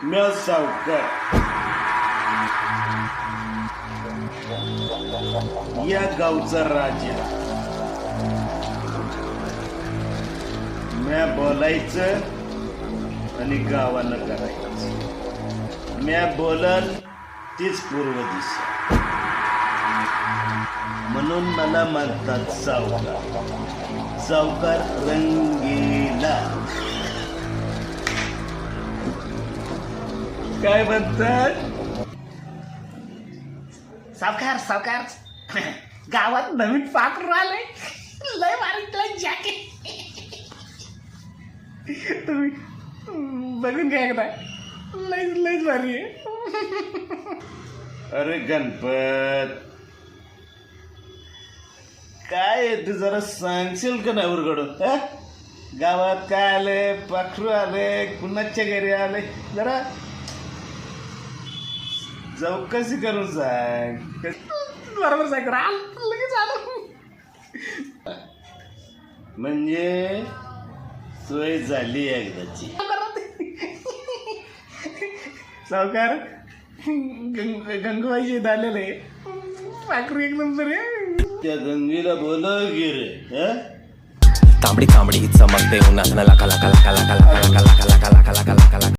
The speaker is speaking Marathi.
म्या सावकार या गावचा राजा. म्या बोलायचं आणि गावानं करायचं. म्या बोलन तीच पूर्व दिशा. म्हणून मला म्हणतात सावकार. सावकार रंगीला. काय म्हणतात? सावकार सावकार गावात नवीन पाखरू आलंय. लय भारी जॅकेट. तुम्ही बघून घ्या एकदा. लयच भारी आहे. अरे गणपत, काय आहे तू जरा सांगशील का नाही उरगडून? गावात काय आले, पाखरू आले, कुणाच्या घरी आले, जरा चौकशी करून सांग. बरोबर सावकार लगेच आलो. म्हणजे सोय झाली एकदाची. सावकार गंगूबाईचे आलेले पाखरू एक नंबर आहे. त्या गंगीला बोलव गे रे. तांबडी तांबडी चमकते उन्हात लका लका लका लका लका लका लका लका लका लका लका लका.